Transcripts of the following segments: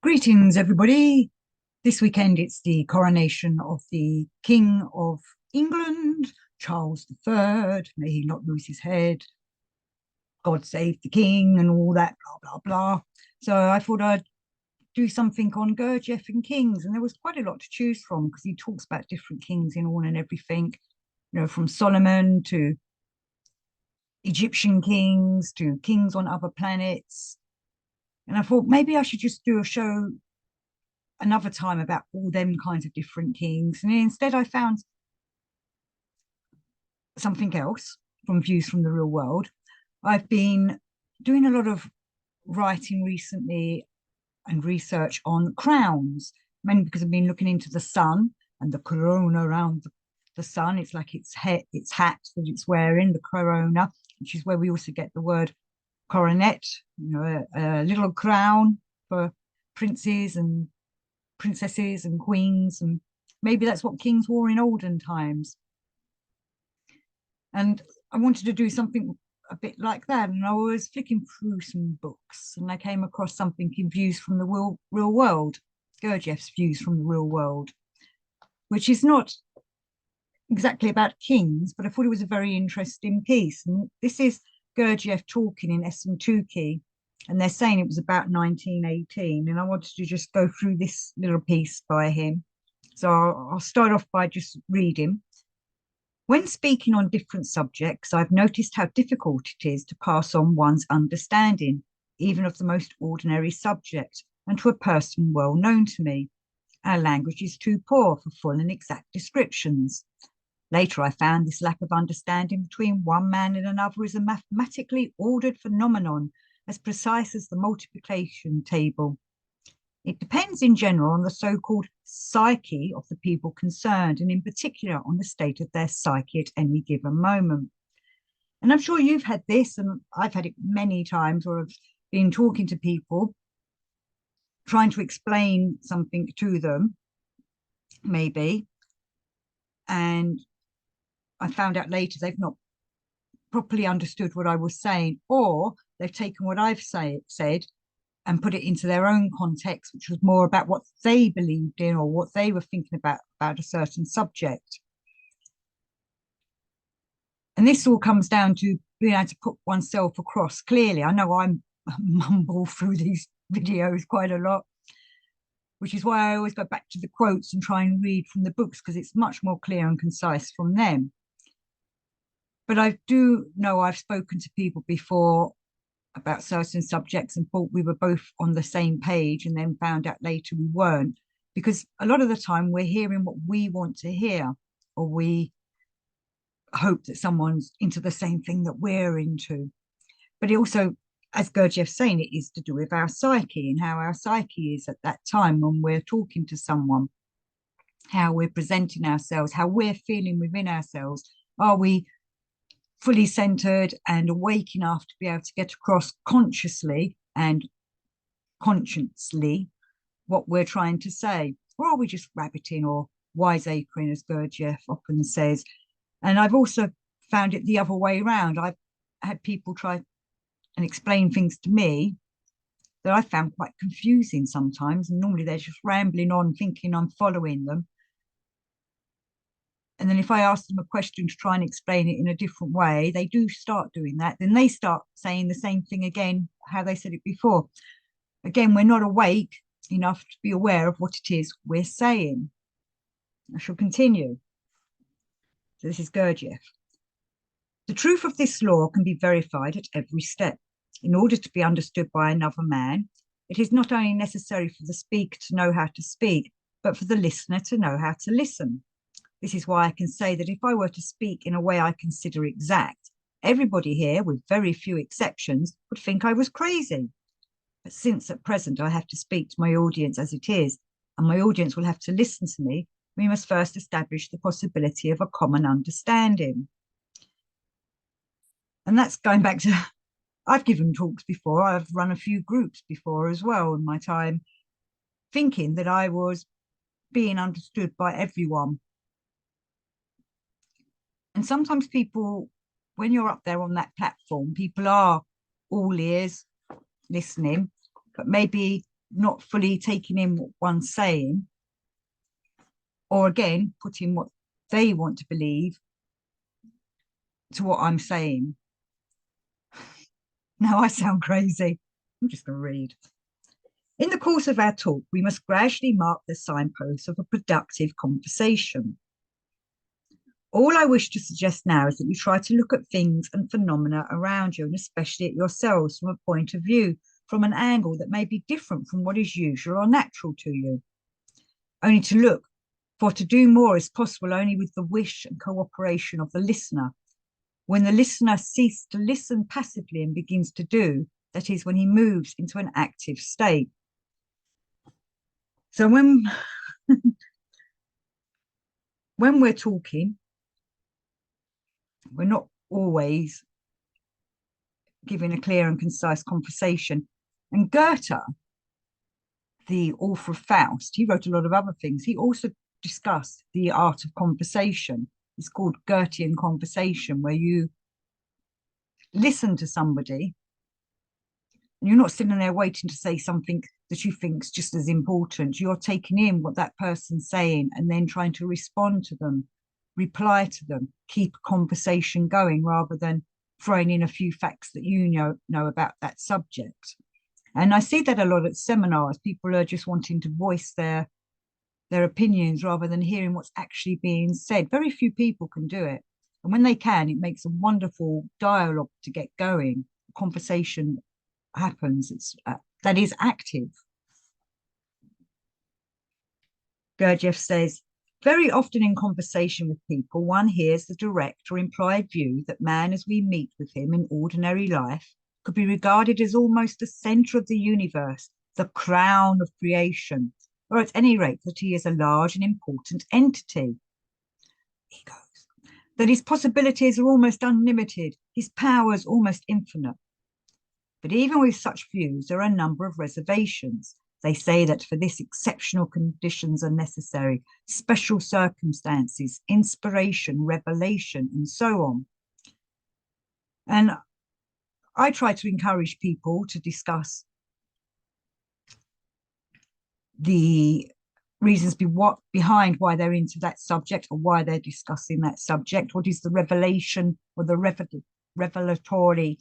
Greetings, everybody. This weekend it's the coronation of the King of England, Charles III. May he not lose his head. God save the King and all that, blah, blah, blah. So I thought I'd do something on Gurdjieff and kings. And there was quite a lot to choose from because he talks about different kings in all and everything, from Solomon to Egyptian kings to kings on other planets. And I thought maybe I should just do a show another time about all them kinds of different kings. And instead, I found something else from Views from the Real World. I've been doing a lot of writing recently and research on crowns, mainly because I've been looking into the sun and the corona around the sun. It's like its hat that it's wearing, the corona, which is where we also get the word coronet, a little crown for princes and princesses and queens, and maybe that's what kings wore in olden times. And I wanted to do something a bit like that, and I was flicking through some books and I came across something in Views from the Real World, Gurdjieff's Views from the Real World, which is not exactly about kings, but I thought it was a very interesting piece. And this is Gurdjieff talking in Essentuki, and they're saying it was about 1918. And I wanted to just go through this little piece by him. So I'll start off by just reading. When speaking on different subjects, I've noticed how difficult it is to pass on one's understanding, even of the most ordinary subject, and to a person well known to me. Our language is too poor for full and exact descriptions. Later, I found this lack of understanding between one man and another is a mathematically ordered phenomenon, as precise as the multiplication table. It depends in general on the so-called psyche of the people concerned, and in particular on the state of their psyche at any given moment. And I'm sure you've had this, and I've had it many times, or I've been talking to people, trying to explain something to them, maybe, and I found out later they've not properly understood what I was saying, or they've taken what I've said and put it into their own context, which was more about what they believed in or what they were thinking about a certain subject. And this all comes down to being able to put oneself across clearly. I know I mumble through these videos quite a lot, which is why I always go back to the quotes and try and read from the books, because it's much more clear and concise from them. But I do know I've spoken to people before about certain subjects and thought we were both on the same page, and then found out later we weren't, because a lot of the time we're hearing what we want to hear, or we hope that someone's into the same thing that we're into. But it also, as Gurdjieff's saying, it is to do with our psyche and how our psyche is at that time when we're talking to someone, how we're presenting ourselves, how we're feeling within ourselves. Are we fully centered and awake enough to be able to get across consciously and consciously what we're trying to say? Or are we just rabbiting or wiseacring, as Gurdjieff often says? And I've also found it the other way around. I've had people try and explain things to me that I found quite confusing sometimes. And normally they're just rambling on, thinking I'm following them. And then if I ask them a question to try and explain it in a different way, they do start doing that. Then they start saying the same thing again, how they said it before. Again, we're not awake enough to be aware of what it is we're saying. I shall continue. So this is Gurdjieff. The truth of this law can be verified at every step. In order to be understood by another man, it is not only necessary for the speaker to know how to speak, but for the listener to know how to listen. This is why I can say that if I were to speak in a way I consider exact, everybody here, with very few exceptions, would think I was crazy. But since at present I have to speak to my audience as it is, and my audience will have to listen to me, we must first establish the possibility of a common understanding. And that's going back to, I've given talks before, I've run a few groups before as well in my time, thinking that I was being understood by everyone. And sometimes people, when you're up there on that platform, people are all ears listening, but maybe not fully taking in what one's saying, or again, putting what they want to believe to what I'm saying. Now I sound crazy. I'm just going to read. In the course of our talk, we must gradually mark the signposts of a productive conversation. All I wish to suggest now is that you try to look at things and phenomena around you, and especially at yourselves from a point of view, from an angle that may be different from what is usual or natural to you. Only to look, for to do more is possible only with the wish and cooperation of the listener. When the listener ceases to listen passively and begins to do, that is when he moves into an active state. So when we're talking, we're not always giving a clear and concise conversation. And Goethe, the author of Faust, he wrote a lot of other things. He also discussed the art of conversation. It's called Goethean conversation, where you listen to somebody and you're not sitting there waiting to say something that you think is just as important. You're taking in what that person's saying and then trying to respond to them, reply to them, keep a conversation going rather than throwing in a few facts that you know about that subject. And I see that a lot at seminars. People are just wanting to voice their opinions rather than hearing what's actually being said. Very few people can do it. And when they can, it makes a wonderful dialogue to get going. Conversation happens. That is active. Gurdjieff says, very often in conversation with people, one hears the direct or implied view that man, as we meet with him in ordinary life, could be regarded as almost the center of the universe, the crown of creation, or at any rate that he is a large and important entity. He goes, that his possibilities are almost unlimited, his powers almost infinite. But even with such views, there are a number of reservations. They say that for this, exceptional conditions are necessary, special circumstances, inspiration, revelation, and so on. And I try to encourage people to discuss the reasons behind why they're into that subject or why they're discussing that subject. What is the revelation or the revelatory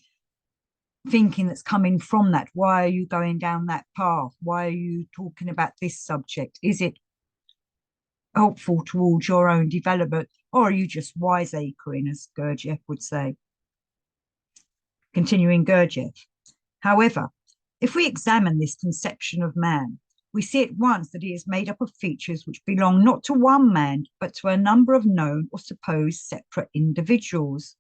thinking that's coming from that? Why are you going down that path? Why are you talking about this subject? Is it helpful towards your own development, or are you just wiseacring, as Gurdjieff would say? Continuing Gurdjieff. However, if we examine this conception of man, we see at once that he is made up of features which belong not to one man, but to a number of known or supposed separate individuals.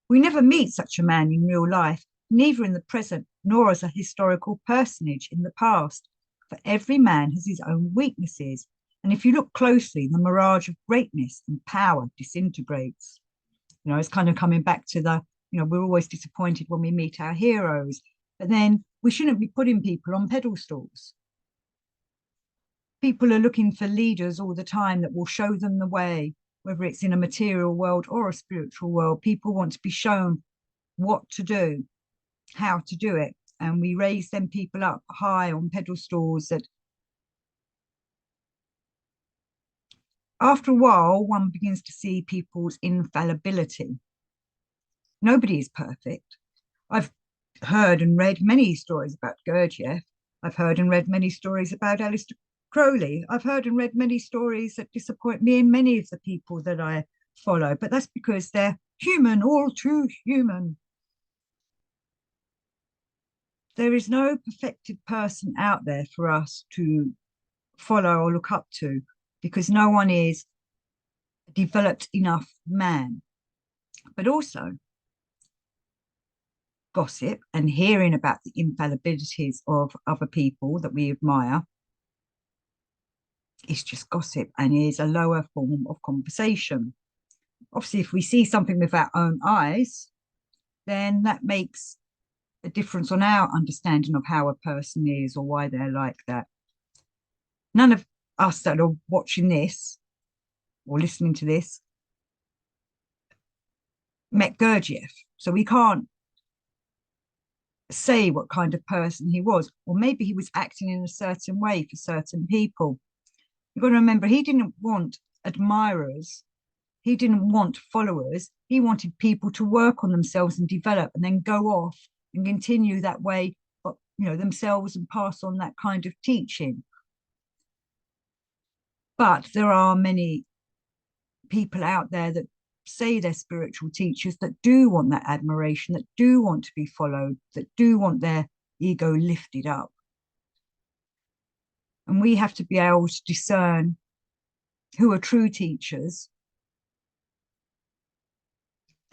We never meet such a man in real life, neither in the present nor as a historical personage in the past, for every man has his own weaknesses, and if you look closely, the mirage of greatness and power disintegrates. It's kind of coming back to we're always disappointed when we meet our heroes, but then we shouldn't be putting people on pedestals. People are looking for leaders all the time that will show them the way, whether it's in a material world or a spiritual world. People want to be shown what to do, how to do it. And we raise them people up high on pedestals that after a while, one begins to see people's infallibility. Nobody is perfect. I've heard and read many stories about Gurdjieff. I've heard and read many stories about Aleister Crowley. I've heard and read many stories that disappoint me in many of the people that I follow, but that's because they're human, all too human. There is no perfected person out there for us to follow or look up to, because no one is a developed enough man. But also, gossip and hearing about the infallibilities of other people that we admire is just gossip and is a lower form of conversation. Obviously, if we see something with our own eyes, then that makes a difference on our understanding of how a person is or why they're like that. None of us that are watching this or listening to this met Gurdjieff, so we can't say what kind of person he was, or maybe he was acting in a certain way for certain people. You've got to remember, he didn't want admirers, he didn't want followers. He wanted people to work on themselves and develop, and then go off and continue that way, themselves, and pass on that kind of teaching. But there are many people out there that say they're spiritual teachers, that do want that admiration, that do want to be followed, that do want their ego lifted up. And we have to be able to discern who are true teachers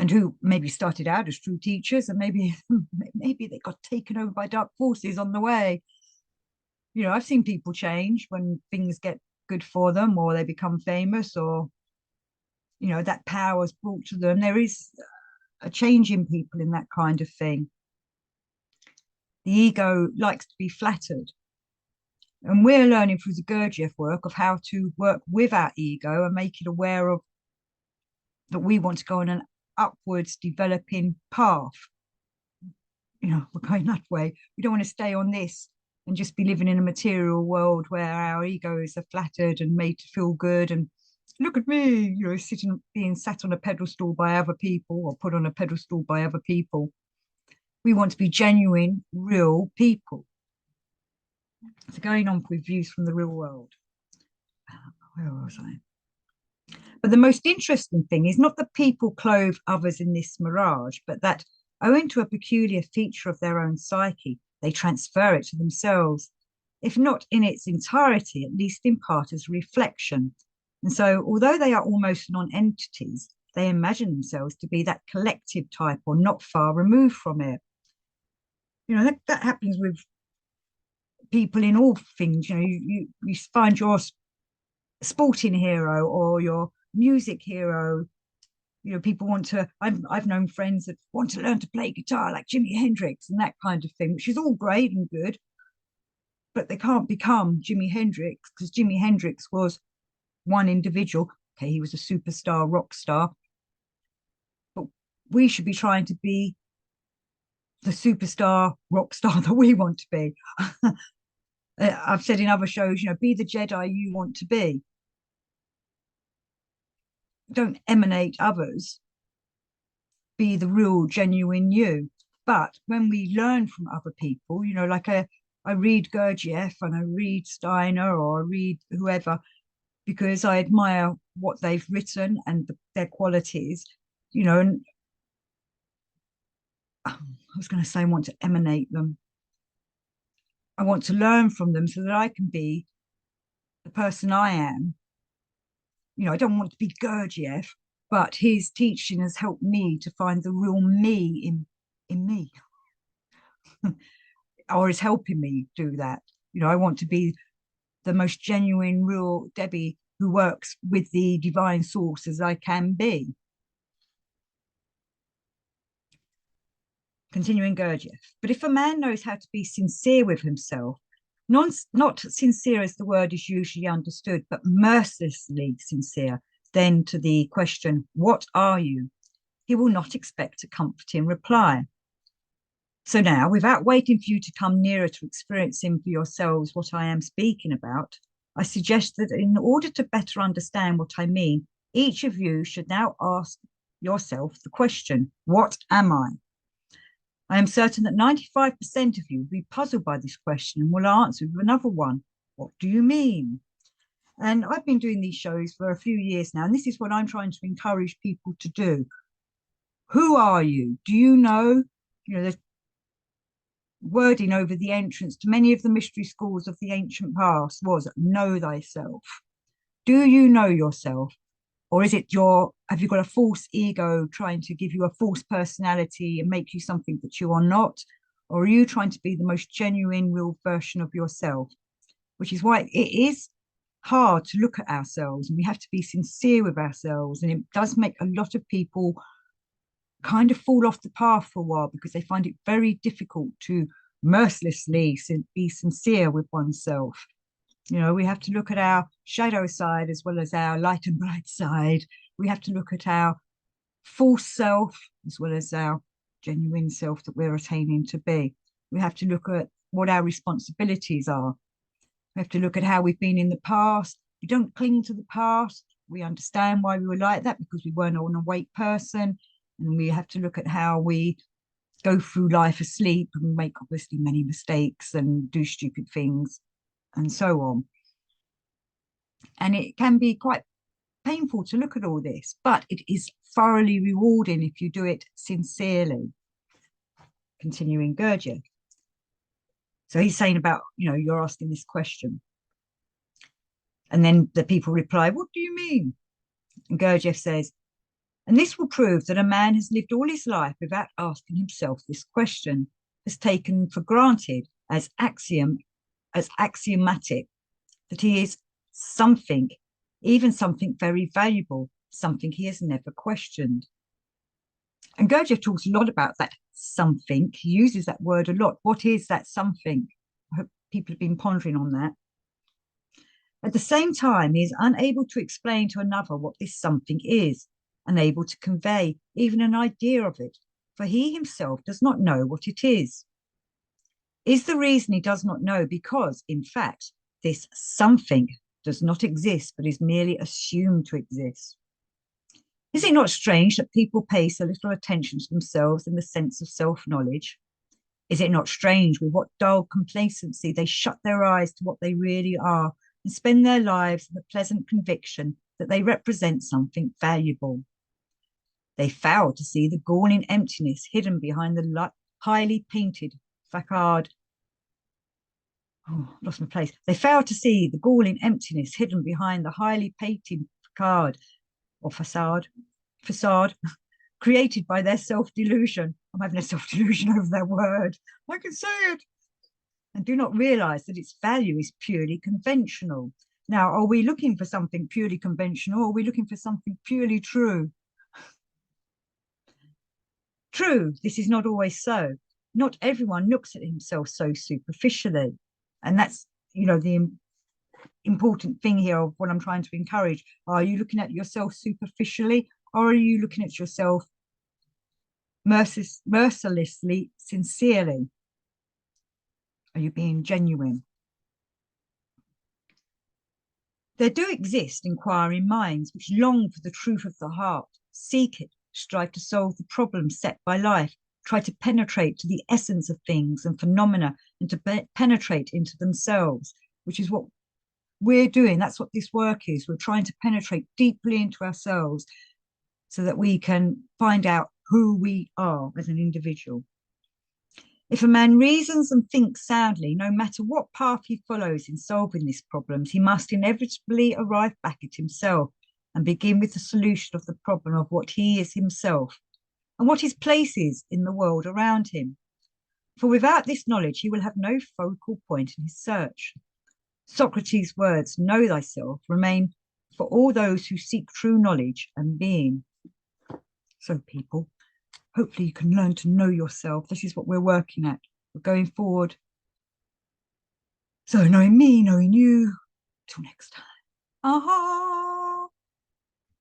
and who maybe started out as true teachers, and maybe they got taken over by dark forces on the way. I've seen people change when things get good for them, or they become famous, or that power is brought to them. There is a change in people in that kind of thing. The ego likes to be flattered, and we're learning through the Gurdjieff work of how to work with our ego and make it aware of that we want to go on an upwards developing path. We're going that way. We don't want to stay on this and just be living in a material world where our egos are flattered and made to feel good, and look at me, being sat on a pedestal by other people, or put on a pedestal by other people. We want to be genuine, real people. So going on with views from the real world. Where was I? But the most interesting thing is not that people clothe others in this mirage, but that owing to a peculiar feature of their own psyche, they transfer it to themselves, if not in its entirety, at least in part as reflection. And so, although they are almost non-entities, they imagine themselves to be that collective type, or not far removed from it. That happens with people in all things. You find your sporting hero or your music hero. People want to, I've known friends that want to learn to play guitar like Jimi Hendrix and that kind of thing, which is all great and good, but they can't become Jimi Hendrix, because Jimi Hendrix was one individual. Okay, he was a superstar, rock star, but we should be trying to be the superstar, rock star that we want to be. I've said in other shows, be the Jedi you want to be. Don't emanate others. Be the real, genuine you. But when we learn from other people, like I read Gurdjieff and I read Steiner, or I read whoever, because I admire what they've written and their qualities, and I was going to say I want to emanate them. I want to learn from them so that I can be the person I am. I don't want to be Gurdjieff, but his teaching has helped me to find the real me in me, or is helping me do that. I want to be the most genuine, real Debbie who works with the divine source as I can be. Continuing Gurdjieff. But if a man knows how to be sincere with himself, not sincere as the word is usually understood, but mercilessly sincere, then to the question, what are you? He will not expect a comforting reply. So now, without waiting for you to come nearer to experiencing for yourselves what I am speaking about, I suggest that in order to better understand what I mean, each of you should now ask yourself the question, what am I? I am certain that 95% of you will be puzzled by this question and will answer with another one. What do you mean? And I've been doing these shows for a few years now, and this is what I'm trying to encourage people to do. Who are you? Do you know? The wording over the entrance to many of the mystery schools of the ancient past was know thyself. Do you know yourself? Or is it have you got a false ego trying to give you a false personality and make you something that you are not? Or are you trying to be the most genuine, real version of yourself? Which is why it is hard to look at ourselves, and we have to be sincere with ourselves. And it does make a lot of people kind of fall off the path for a while, because they find it very difficult to mercilessly be sincere with oneself. We have to look at our shadow side as well as our light and bright side. We have to look at our false self as well as our genuine self that we're attaining to be. We have to look at what our responsibilities are. We have to look at how we've been in the past. We don't cling to the past. We understand why we were like that, because we weren't an awake person. And we have to look at how we go through life asleep and make obviously many mistakes and do stupid things and so on. And it can be quite painful to look at all this, but it is thoroughly rewarding if you do it sincerely. Continuing Gurdjieff. So he's saying about, you're asking this question. And then the people reply, what do you mean? And Gurdjieff says, and this will prove that a man has lived all his life without asking himself this question, has taken for granted as axiomatic, that he is something, even something very valuable, something he has never questioned. And Gurdjieff talks a lot about that something. He uses that word a lot. What is that something? I hope people have been pondering on that. At the same time, he is unable to explain to another what this something is, unable to convey even an idea of it, for he himself does not know what it is. Is the reason he does not know because, in fact, this something does not exist, but is merely assumed to exist? Is it not strange that people pay so little attention to themselves in the sense of self-knowledge? Is it not strange with what dull complacency they shut their eyes to what they really are and spend their lives in the pleasant conviction that they represent something valuable? They fail to see the galling emptiness hidden behind the highly painted facade. Oh, lost my place. They fail to see the galling emptiness hidden behind the highly painted facade or facade created by their self-delusion. I'm having a self-delusion over that word. I can say it. And do not realize that its value is purely conventional. Now, are we looking for something purely conventional, or are we looking for something purely true? True, this is not always so. Not everyone looks at himself so superficially. And that's, the important thing here of what I'm trying to encourage. Are you looking at yourself superficially, or are you looking at yourself mercilessly, sincerely? Are you being genuine? There do exist inquiring minds which long for the truth of the heart, seek it, strive to solve the problems set by life, try to penetrate to the essence of things and phenomena, and to penetrate into themselves, which is what we're doing. That's what this work is. We're trying to penetrate deeply into ourselves so that we can find out who we are as an individual. If a man reasons and thinks soundly, no matter what path he follows in solving these problems, he must inevitably arrive back at himself and begin with the solution of the problem of what he is himself and what his place is in the world around him. For without this knowledge, he will have no focal point in his search. Socrates' words, know thyself, remain for all those who seek true knowledge and being. So people, hopefully you can learn to know yourself. This is what we're working at. We're going forward. So knowing me, knowing you. Till next time. Aha!